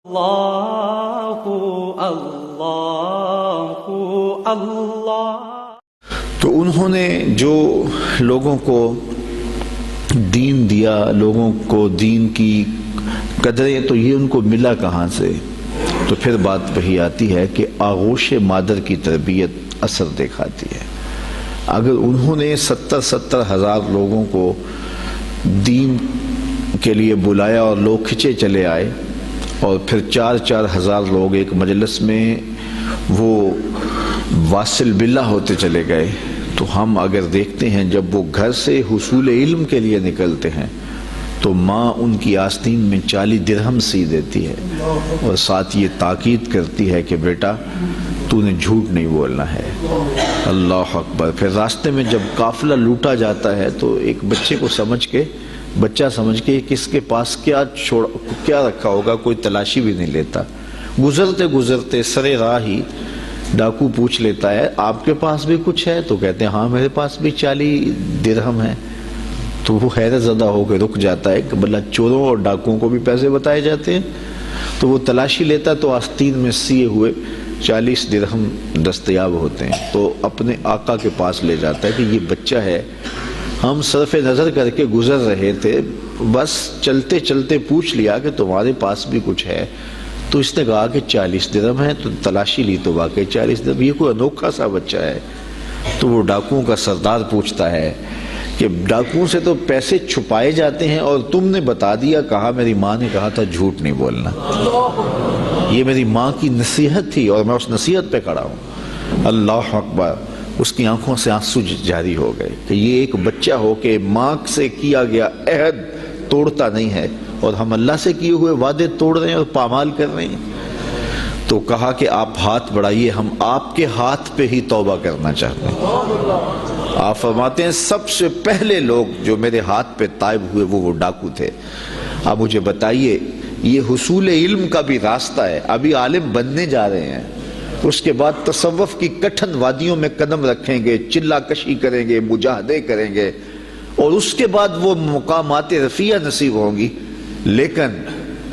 اللہ اللہ اللہ۔ تو انہوں نے جو لوگوں کو دین دیا، لوگوں کو دین کی قدریں، تو یہ ان کو ملا کہاں سے؟ تو پھر بات وہی آتی ہے کہ آغوش مادر کی تربیت اثر دکھاتی ہے۔ اگر انہوں نے 70 ہزار لوگوں کو دین کے لیے بلایا اور لوگ کھچے چلے آئے، اور پھر 4 ہزار لوگ ایک مجلس میں وہ واصل باللہ ہوتے چلے گئے، تو ہم اگر دیکھتے ہیں جب وہ گھر سے حصول علم کے لیے نکلتے ہیں تو ماں ان کی آستین میں 40 درہم سی دیتی ہے، اور ساتھ یہ تاکید کرتی ہے کہ بیٹا تو نے جھوٹ نہیں بولنا ہے۔ اللہ اکبر۔ پھر راستے میں جب قافلہ لوٹا جاتا ہے تو ایک بچے کو بچہ سمجھ کے کس کے پاس کیا رکھا ہوگا کوئی تلاشی بھی نہیں لیتا۔ گزرتے گزرتے سرے راہ ہی ڈاکو پوچھ لیتا ہے آپ کے پاس بھی کچھ ہے؟ تو کہتے ہیں ہاں میرے پاس بھی 40 درہم ہے۔ تو وہ حیرت زدہ ہو کے رک جاتا ہے کہ بلا چوروں اور ڈاکوؤں کو بھی پیسے بتائے جاتے ہیں؟ تو وہ تلاشی لیتا تو آستین میں سیے ہوئے 40 درہم دستیاب ہوتے ہیں، تو اپنے آقا کے پاس لے جاتا ہے کہ یہ بچہ ہے، ہم صرف نظر کر کے گزر رہے تھے، بس چلتے چلتے پوچھ لیا کہ تمہارے پاس بھی کچھ ہے؟ تو اس نے کہا کہ 40 درہم ہے، تو تلاشی لی تو واقعی 40 درہم، یہ کوئی انوکھا سا بچہ ہے۔ تو وہ ڈاکوؤں کا سردار پوچھتا ہے کہ ڈاکوؤں سے تو پیسے چھپائے جاتے ہیں اور تم نے بتا دیا، کہا میری ماں نے کہا تھا جھوٹ نہیں بولنا، یہ میری ماں کی نصیحت تھی اور میں اس نصیحت پہ کھڑا ہوں۔ اللہ اکبر۔ اس کی آنکھوں سے آنسو جاری ہو گئے کہ یہ ایک بچہ ہو کہ ماں سے کیا گیا عہد توڑتا نہیں ہے، اور ہم اللہ سے کیے ہوئے وعدے توڑ رہے ہیں اور پامال کر رہے ہیں۔ تو کہا کہ آپ ہاتھ بڑھائیے، ہم آپ کے ہاتھ پہ ہی توبہ کرنا چاہتے ہیں۔ آپ فرماتے ہیں سب سے پہلے لوگ جو میرے ہاتھ پہ تائب ہوئے وہ ڈاکو تھے۔ اب مجھے بتائیے، یہ حصول علم کا بھی راستہ ہے، ابھی عالم بننے جا رہے ہیں، اس کے بعد تصوف کی کٹھن وادیوں میں قدم رکھیں گے، چلا کشی کریں گے، مجاہدے کریں گے، اور اس کے بعد وہ مقامات رفیع نصیب ہوں گی، لیکن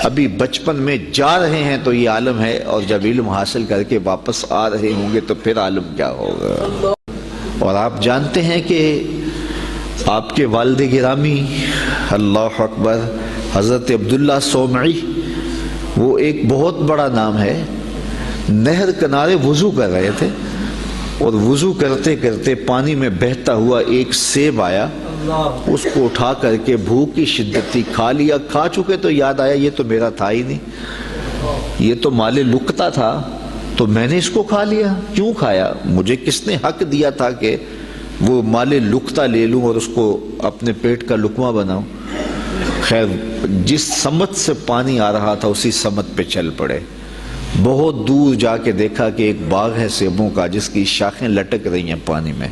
ابھی بچپن میں جا رہے ہیں تو یہ عالم ہے، اور جب علم حاصل کر کے واپس آ رہے ہوں گے تو پھر عالم کیا ہوگا۔ اور آپ جانتے ہیں کہ آپ کے والد گرامی اللہ اکبر حضرت عبداللہ صومعی، وہ ایک بہت بڑا نام ہے، نہر کنارے وضو کر رہے تھے، اور وضو کرتے کرتے پانی میں بہتا ہوا ایک سیب آیا، اس کو اٹھا کر کے بھوک کی شدت تھی، کھا لیا، کھا چکے تو یاد آیا یہ تو میرا تھا ہی نہیں، یہ تو مال لقطہ تھا، تو میں نے اس کو کھا لیا۔ کیوں کھایا؟ مجھے کس نے حق دیا تھا کہ وہ مال لقطہ لے لوں اور اس کو اپنے پیٹ کا لقمہ بناؤں؟ خیر، جس سمت سے پانی آ رہا تھا اسی سمت پہ چل پڑے۔ بہت دور جا کے دیکھا کہ ایک باغ ہے سیبوں کا جس کی شاخیں لٹک رہی ہیں پانی میں،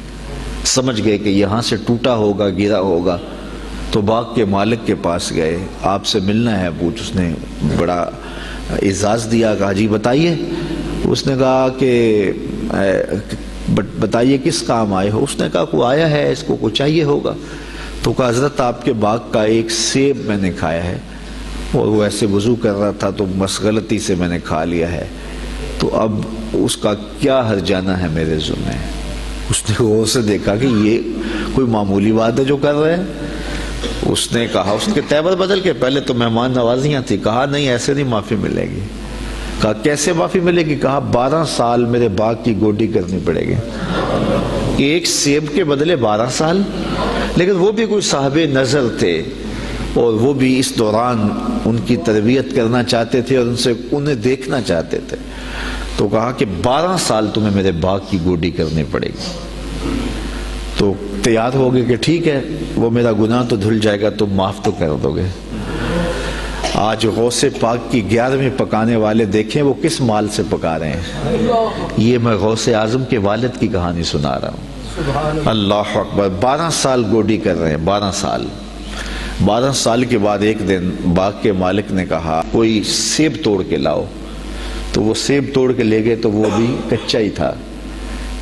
سمجھ گئے کہ یہاں سے ٹوٹا ہوگا، گرا ہوگا، تو باغ کے مالک کے پاس گئے، آپ سے ملنا ہے پوچھ۔ اس نے بڑا اعزاز دیا، کہا جی بتائیے۔ اس نے کہا کہ بتائیے کس کام آئے ہو؟ اس نے کہا کوئی آیا ہے، اس کو کچھ چاہیے ہوگا۔ تو کہا حضرت آپ کے باغ کا ایک سیب میں نے کھایا ہے، اور وہ ایسے وضو کر رہا تھا تو بس غلطی سے میں نے کھا لیا ہے، تو اب اس کا کیا ہرجانہ ہے میرے ذمہ؟ اس نے غور سے دیکھا کہ یہ کوئی معمولی بات ہے جو کر رہے ہیں۔ اس نے کہا، اس کے تیور بدل کے، پہلے تو مہمان نوازیاں تھی، کہا نہیں ایسے نہیں معافی ملے گی۔ کہا کیسے معافی ملے گی؟ کہا 12 سال میرے باغ کی گوڈی کرنی پڑے گی۔ ایک سیب کے بدلے 12 سال؟ لیکن وہ بھی کوئی صاحب نظر تھے، اور وہ بھی اس دوران ان کی تربیت کرنا چاہتے تھے اور انہیں دیکھنا چاہتے تھے، تو کہا کہ 12 سال تمہیں میرے باغ کی گوڈی کرنی پڑے گی۔ تو تیار ہو گئے کہ ٹھیک ہے، وہ میرا گناہ تو دھل جائے گا، تم معاف تو کر دو گے۔ آج غوث پاک کی 11ویں پکانے والے دیکھیں وہ کس مال سے پکا رہے ہیں۔ یہ میں غوث اعظم کے والد کی کہانی سنا رہا ہوں۔ اللہ اکبر۔ 12 سال گوڈی کر رہے ہیں، 12 سال۔ 12 سال کے بعد ایک دن باغ کے مالک نے کہا کوئی سیب توڑ کے لاؤ، تو وہ سیب توڑ کے لے گئے، تو وہ بھی کچا ہی تھا،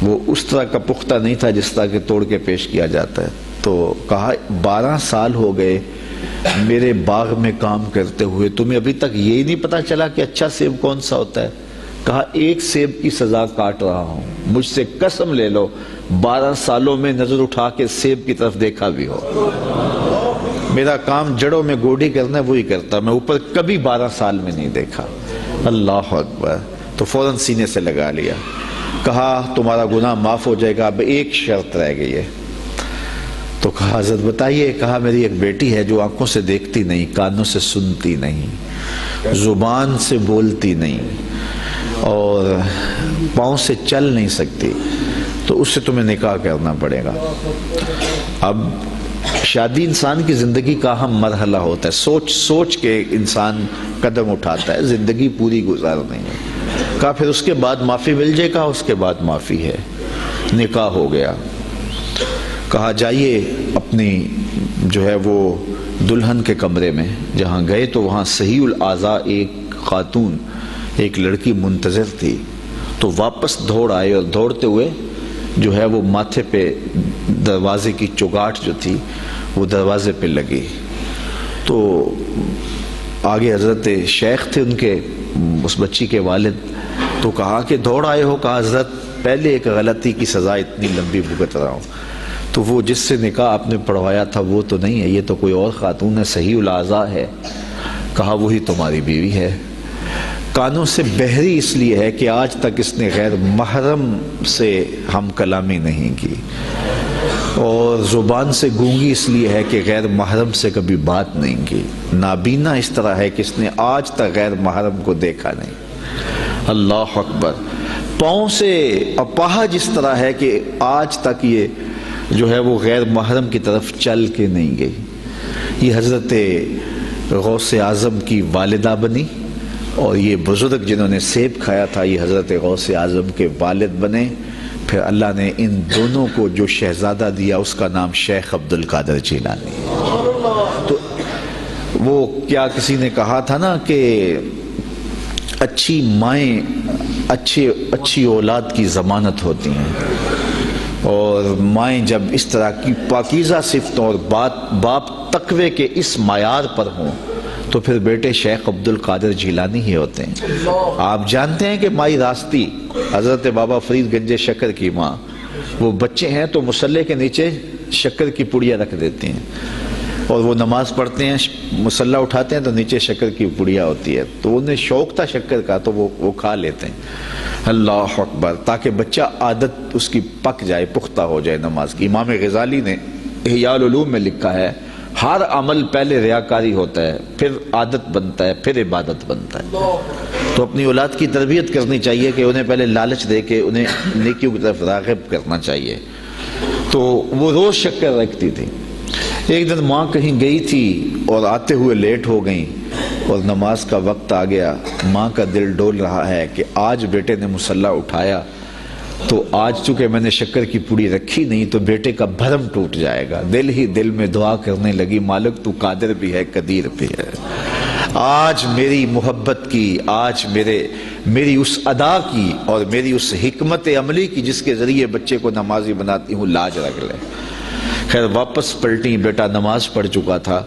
وہ اس طرح کا پختہ نہیں تھا جس طرح کہ توڑ کے پیش کیا جاتا ہے۔ تو کہا 12 سال ہو گئے میرے باغ میں کام کرتے ہوئے تمہیں ابھی تک یہی نہیں پتا چلا کہ اچھا سیب کون سا ہوتا ہے؟ کہا ایک سیب کی سزا کاٹ رہا ہوں، مجھ سے قسم لے لو 12 سالوں میں نظر اٹھا کے سیب کی طرف دیکھا بھی ہو۔ میرا کام جڑوں میں گوڈی کرنا ہے، وہی کرتا، میں اوپر کبھی 12 سال میں نہیں دیکھا۔ اللہ اکبر۔ تو فوراً سینے سے لگا لیا، کہا تمہارا گناہ معاف ہو جائے گا، اب ایک شرط رہ گئی ہے۔ تو کہا حضرت بتائیے۔ کہا میری ایک بیٹی ہے جو آنکھوں سے دیکھتی نہیں، کانوں سے سنتی نہیں، زبان سے بولتی نہیں اور پاؤں سے چل نہیں سکتی، تو اس سے تمہیں نکاح کرنا پڑے گا۔ اب شادی انسان کی زندگی کا اہم مرحلہ ہوتا ہے، سوچ سوچ کے انسان قدم اٹھاتا ہے، زندگی پوری گزارنی ہے۔ کہا پھر اس کے بعد معافی مل جائے گا؟ اس کے بعد معافی ہے۔ نکاح ہو گیا۔ کہا جائیے اپنی جو ہے وہ دلہن کے کمرے میں۔ جہاں گئے تو وہاں صحیح الاعضاء ایک خاتون، ایک لڑکی منتظر تھی، تو واپس دوڑ آئے اور دوڑتے ہوئے جو ہے وہ ماتھے پہ دروازے کی چوگاٹ جو تھی وہ دروازے پہ لگی۔ تو آگے حضرت شیخ تھے ان کے، اس بچی کے والد، تو کہا کہ دوڑ آئے ہو؟ کہا حضرت پہلے ایک غلطی کی سزا اتنی لمبی بھگت رہا ہوں، تو وہ جس سے نکاح آپ نے پڑھوایا تھا وہ تو نہیں ہے، یہ تو کوئی اور خاتون ہے، صحیح الاعضاء ہے۔ کہا وہی تمہاری بیوی ہے۔ کانوں سے بہری اس لیے ہے کہ آج تک اس نے غیر محرم سے ہم کلامی نہیں کی، اور زبان سے گونگی اس لیے ہے کہ غیر محرم سے کبھی بات نہیں کی، نابینا اس طرح ہے کہ اس نے آج تک غیر محرم کو دیکھا نہیں۔ اللہ اکبر۔ پاؤں سے اپاہج اس طرح ہے کہ آج تک یہ جو ہے وہ غیر محرم کی طرف چل کے نہیں گئی۔ یہ حضرت غوث اعظم کی والدہ بنی، اور یہ بزرگ جنہوں نے سیب کھایا تھا یہ حضرت غوث اعظم کے والد بنے۔ پھر اللہ نے ان دونوں کو جو شہزادہ دیا اس کا نام شیخ عبد القادر جیلانی۔ تو وہ کیا کسی نے کہا تھا نا کہ اچھی مائیں اچھی اولاد کی ضمانت ہوتی ہیں، اور مائیں جب اس طرح کی پاکیزہ صفتوں اور باپ تقوی کے اس معیار پر ہوں تو پھر بیٹے شیخ عبد القادر جیلانی ہی ہوتے ہیں۔ آپ جانتے ہیں کہ مائی راستی حضرت بابا فرید گنج شکر کی ماں، وہ بچے ہیں تو مصلے کے نیچے شکر کی پڑیا رکھ دیتے ہیں، اور وہ نماز پڑھتے ہیں، مصلہ اٹھاتے ہیں تو نیچے شکر کی پڑیا ہوتی ہے، تو انہیں شوق تھا شکر کا تو وہ کھا لیتے ہیں۔ اللہ اکبر۔ تاکہ بچہ عادت اس کی پک جائے، پختہ ہو جائے نماز کی۔ امام غزالی نے احیاء العلوم میں لکھا ہے ہر عمل پہلے ریاکاری ہوتا ہے، پھر عادت بنتا ہے، پھر عبادت بنتا ہے۔ تو اپنی اولاد کی تربیت کرنی چاہیے کہ انہیں پہلے لالچ دے کے انہیں نیکیوں کی طرف راغب کرنا چاہیے۔ تو وہ روز شکر رکھتی تھی۔ ایک دن ماں کہیں گئی تھی اور آتے ہوئے لیٹ ہو گئیں، اور نماز کا وقت آ گیا۔ ماں کا دل ڈول رہا ہے کہ آج بیٹے نے مصلی اٹھایا تو آج چونکہ میں نے شکر کی پوڑی رکھی نہیں تو بیٹے کا بھرم ٹوٹ جائے گا۔ دل ہی دل میں دعا کرنے لگی، مالک تو قادر بھی ہے قدیر بھی ہے، آج میری محبت کی، آج میری اس ادا کی اور میری اس حکمت عملی کی جس کے ذریعے بچے کو نمازی بناتی ہوں، لاج رکھ لے۔ خیر واپس پلٹی، بیٹا نماز پڑھ چکا تھا،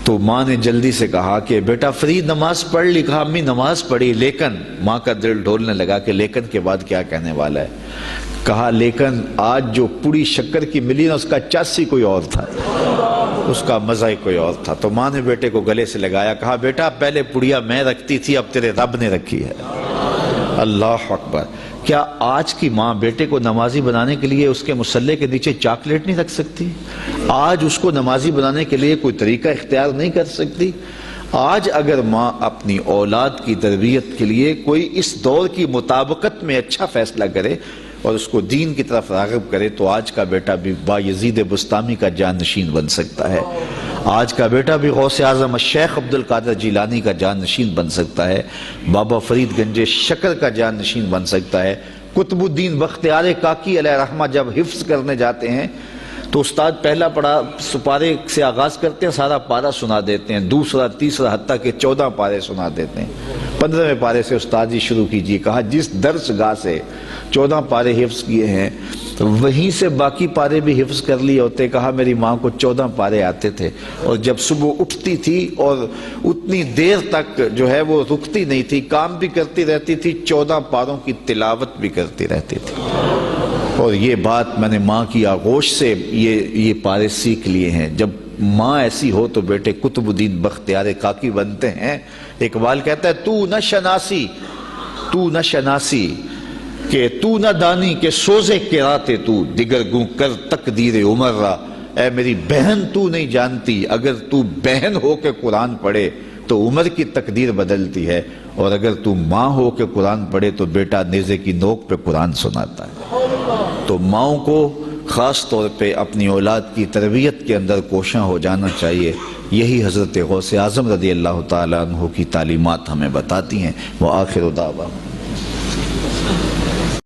تو ماں نے جلدی سے کہا کہ بیٹا فرید نماز پڑھ لی؟ کہا امی نماز پڑھی، لیکن ماں کا دل ڈھولنے لگا کہ لیکن کے بعد کیا کہنے والا ہے۔ کہا لیکن آج جو پوڑی شکر کی ملی نا اس کا چاسی کوئی اور تھا، اس کا مزہ ہی کوئی اور تھا۔ تو ماں نے بیٹے کو گلے سے لگایا، کہا بیٹا پہلے پڑیا میں رکھتی تھی، اب تیرے رب نے رکھی ہے۔ اللہ اکبر۔ کیا آج کی ماں بیٹے کو نمازی بنانے کے لیے اس کے مصلے کے نیچے چاکلیٹ نہیں رکھ سکتی؟ آج اس کو نمازی بنانے کے لیے کوئی طریقہ اختیار نہیں کر سکتی؟ آج اگر ماں اپنی اولاد کی تربیت کے لیے کوئی اس دور کی مطابقت میں اچھا فیصلہ کرے اور اس کو دین کی طرف راغب کرے تو آج کا بیٹا بھی بایزید بستامی کا جانشین بن سکتا ہے، آج کا بیٹا بھی غوث اعظم شیخ عبد القادر جیلانی کا جانشین بن سکتا ہے، بابا فرید گنج شکر کا جانشین بن سکتا ہے۔ قطب الدین بختیار کاکی علیہ رحمہ جب حفظ کرنے جاتے ہیں تو استاد پہلا پڑھا سپارے سے آغاز کرتے ہیں، سارا پارہ سنا دیتے ہیں، دوسرا تیسرا حتیٰ کہ 14 پارے سنا دیتے ہیں۔ 15ویں پارے سے استاد جی شروع کیجیے۔ کہا جس درس گاہ سے 14 پارے حفظ کیے ہیں تو وہیں سے باقی پارے بھی حفظ کر لیے ہوتے. کہا میری ماں کو 14 پارے آتے تھے اور جب صبح اٹھتی تھی اور اتنی دیر تک جو ہے وہ رکتی نہیں تھی, کام بھی کرتی رہتی تھی, 14 پاروں کی تلاوت بھی کرتی رہتی تھی. اور یہ بات میں نے ماں کی آغوش سے یہ پارے سیکھ لیے ہیں. جب ماں ایسی ہو تو بیٹے قطب الدین بختیار کاکی بنتے ہیں. اقبال کہتا ہے تو نہ شناسی کہ تو نہ دانی کہ سوزے کراتے تو دیگر گوں کر تقدیر عمر را. اے میری بہن تو نہیں جانتی, اگر تو بہن ہو کے قرآن پڑھے تو عمر کی تقدیر بدلتی ہے, اور اگر تو ماں ہو کے قرآن پڑھے تو بیٹا نیزے کی نوک پہ قرآن سناتا ہے. تو ماؤں کو خاص طور پہ اپنی اولاد کی تربیت کے اندر کوشاں ہو جانا چاہیے. یہی حضرت غوث اعظم رضی اللہ تعالیٰ عنہ کی تعلیمات ہمیں بتاتی ہیں. وآخر دعوانا